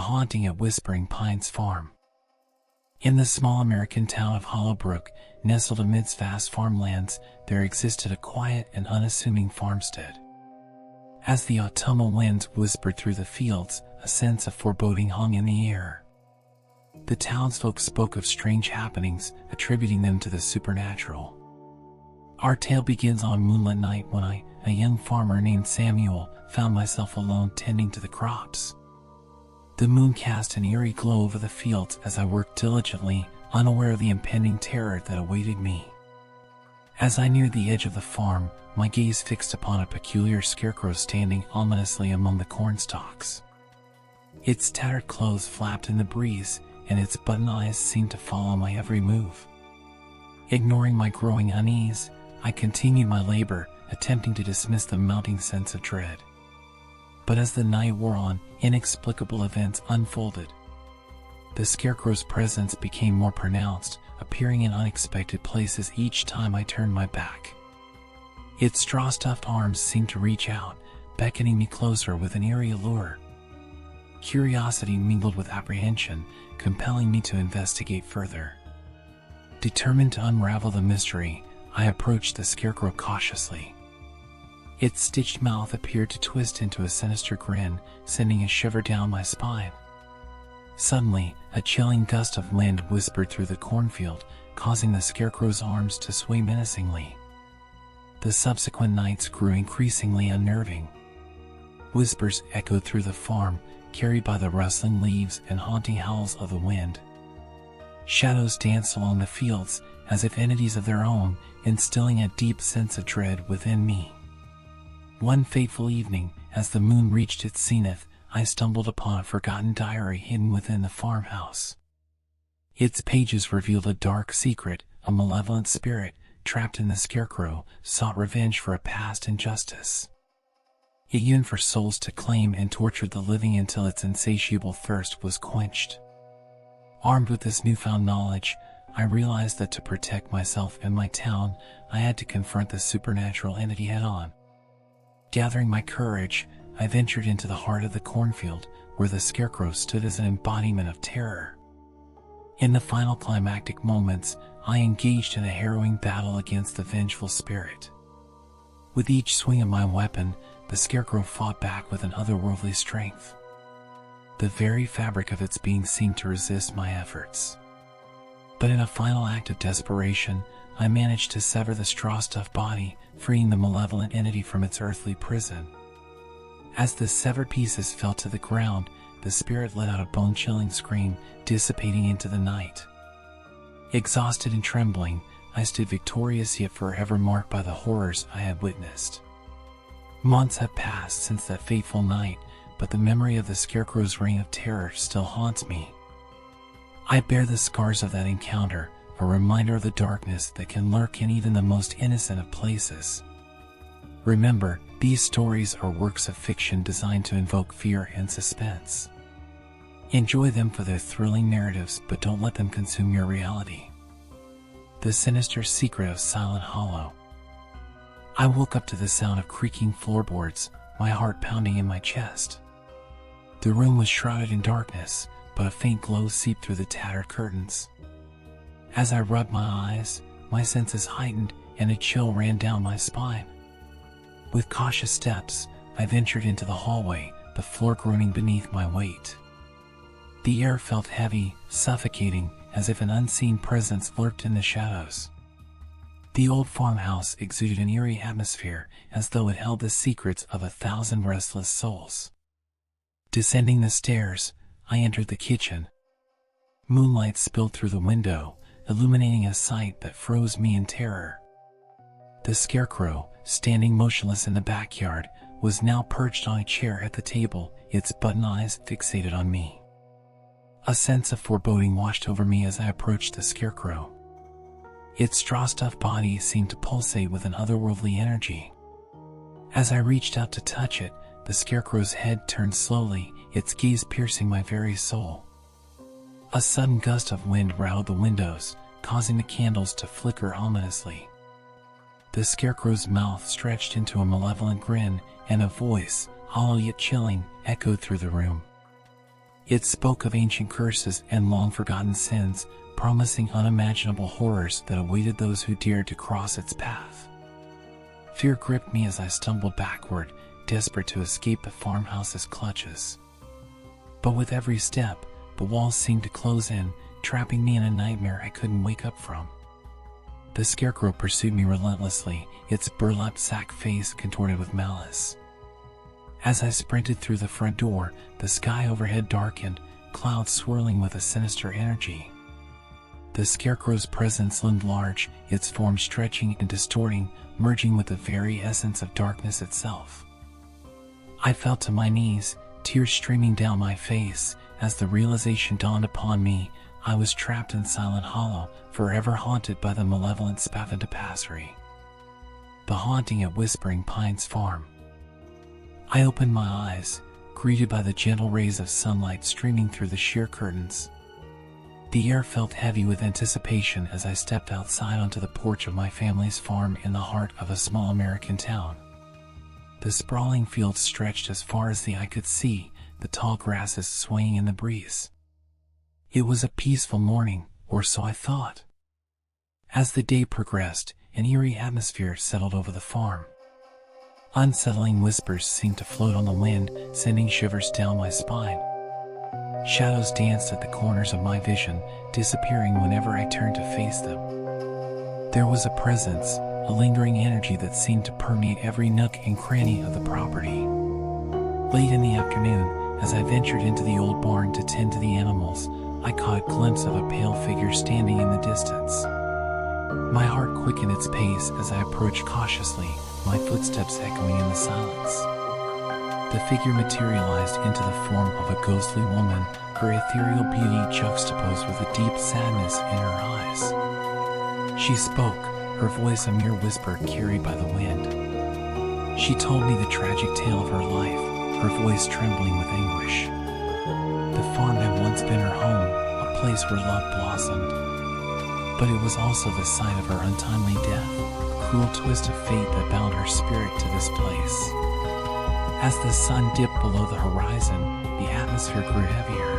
haunting at Whispering Pines Farm. In the small American town of Hollowbrook, nestled amidst vast farmlands, there existed a quiet and unassuming farmstead. As the autumnal winds whispered through the fields, a sense of foreboding hung in the air. The townsfolk spoke of strange happenings, attributing them to the supernatural. Our tale begins on a moonlit night when I, a young farmer named Samuel, found myself alone tending to the crops. The moon cast an eerie glow over the fields as I worked diligently, unaware of the impending terror that awaited me. As I neared the edge of the farm, my gaze fixed upon a peculiar scarecrow standing ominously among the corn stalks. Its tattered clothes flapped in the breeze, and its button eyes seemed to follow my every move. Ignoring my growing unease, I continued my labor, attempting to dismiss the mounting sense of dread. But as the night wore on, inexplicable events unfolded. The scarecrow's presence became more pronounced, appearing in unexpected places each time I turned my back. Its straw-stuffed arms seemed to reach out, beckoning me closer with an eerie allure. Curiosity mingled with apprehension, compelling me to investigate further. Determined to unravel the mystery, I approached the scarecrow cautiously. Its stitched mouth appeared to twist into a sinister grin, sending a shiver down my spine. Suddenly, a chilling gust of wind whispered through the cornfield, causing the scarecrow's arms to sway menacingly. The subsequent nights grew increasingly unnerving. Whispers echoed through the farm, carried by the rustling leaves and haunting howls of the wind. Shadows danced along the fields, as if entities of their own, instilling a deep sense of dread within me. One fateful evening, as the moon reached its zenith, I stumbled upon a forgotten diary hidden within the farmhouse. Its pages revealed a dark secret. A malevolent spirit, trapped in the scarecrow, sought revenge for a past injustice. It yearned for souls to claim and tortured the living until its insatiable thirst was quenched. Armed with this newfound knowledge, I realized that to protect myself and my town, I had to confront the supernatural entity head-on. Gathering my courage, I ventured into the heart of the cornfield, where the scarecrow stood as an embodiment of terror. In the final climactic moments, I engaged in a harrowing battle against the vengeful spirit. With each swing of my weapon, the scarecrow fought back with an otherworldly strength. The very fabric of its being seemed to resist my efforts. But in a final act of desperation, I managed to sever the straw-stuffed body, freeing the malevolent entity from its earthly prison. As the severed pieces fell to the ground, the spirit let out a bone-chilling scream, dissipating into the night. Exhausted and trembling, I stood victorious yet forever marked by the horrors I had witnessed. Months have passed since that fateful night, but the memory of the scarecrow's reign of terror still haunts me. I bear the scars of that encounter, a reminder of the darkness that can lurk in even the most innocent of places. Remember, these stories are works of fiction designed to invoke fear and suspense. Enjoy them for their thrilling narratives, but don't let them consume your reality. The Sinister Secret of Silent Hollow. I woke up to the sound of creaking floorboards, my heart pounding in my chest. The room was shrouded in darkness, but a faint glow seeped through the tattered curtains. As I rubbed my eyes, my senses heightened and a chill ran down my spine. With cautious steps, I ventured into the hallway, the floor groaning beneath my weight. The air felt heavy, suffocating, as if an unseen presence lurked in the shadows. The old farmhouse exuded an eerie atmosphere, as though it held the secrets of 1,000 restless souls. Descending the stairs, I entered the kitchen. Moonlight spilled through the window, illuminating a sight that froze me in terror. The scarecrow, standing motionless in the backyard, was now perched on a chair at the table, its button eyes fixated on me. A sense of foreboding washed over me as I approached the scarecrow. Its straw-stuffed body seemed to pulsate with an otherworldly energy. As I reached out to touch it, the scarecrow's head turned slowly, its gaze piercing my very soul. A sudden gust of wind rattled the windows, causing the candles to flicker ominously. The scarecrow's mouth stretched into a malevolent grin, and a voice, hollow yet chilling, echoed through the room. It spoke of ancient curses and long-forgotten sins, promising unimaginable horrors that awaited those who dared to cross its path. Fear gripped me as I stumbled backward, desperate to escape the farmhouse's clutches. But with every step, the walls seemed to close in, trapping me in a nightmare I couldn't wake up from. The scarecrow pursued me relentlessly, its burlap sack face contorted with malice. As I sprinted through the front door, the sky overhead darkened, clouds swirling with a sinister energy. The scarecrow's presence loomed large, its form stretching and distorting, merging with the very essence of darkness itself. I fell to my knees, tears streaming down my face, as the realization dawned upon me I was trapped in Silent Hollow, forever haunted by the malevolent Spaventipassery. The haunting at Whispering Pines Farm. I opened my eyes, greeted by the gentle rays of sunlight streaming through the sheer curtains. The air felt heavy with anticipation as I stepped outside onto the porch of my family's farm in the heart of a small American town. The sprawling fields stretched as far as the eye could see, the tall grasses swaying in the breeze. It was a peaceful morning, or so I thought. As the day progressed, an eerie atmosphere settled over the farm. Unsettling whispers seemed to float on the wind, sending shivers down my spine. Shadows danced at the corners of my vision, disappearing whenever I turned to face them. There was a presence, a lingering energy that seemed to permeate every nook and cranny of the property. Late in the afternoon, as I ventured into the old barn to tend to the animals, I caught a glimpse of a pale figure standing in the distance. My heart quickened its pace as I approached cautiously, my footsteps echoing in the silence. The figure materialized into the form of a ghostly woman, her ethereal beauty juxtaposed with a deep sadness in her eyes. She spoke, her voice a mere whisper carried by the wind. She told me the tragic tale of her life, her voice trembling with anguish. The farm had once been her home, a place where love blossomed. But it was also the site of her untimely death, a cruel twist of fate that bound her spirit to this place. As the sun dipped below the horizon, the atmosphere grew heavier.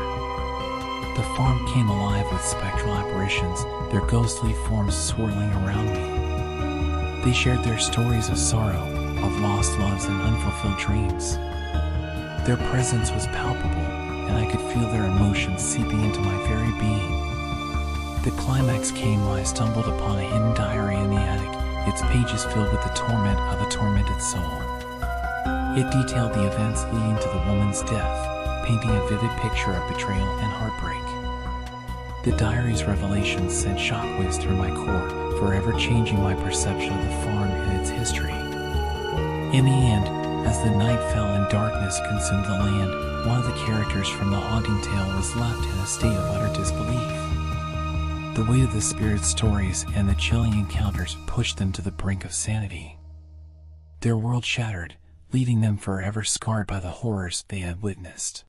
The farm came alive with spectral apparitions, their ghostly forms swirling around me. They shared their stories of sorrow, of lost loves and unfulfilled dreams. Their presence was palpable, and I could feel their emotions seeping into my very being. The climax came when I stumbled upon a hidden diary in the attic, its pages filled with the torment of a tormented soul. It detailed the events leading to the woman's death, painting a vivid picture of betrayal and heartbreak. The diary's revelations sent shockwaves through my core, forever changing my perception of the farm and its history. In the end, as the night fell and darkness consumed the land, one of the characters from the haunting tale was left in a state of utter disbelief. The weight of the spirit's stories and the chilling encounters pushed them to the brink of sanity. Their world shattered, leaving them forever scarred by the horrors they had witnessed.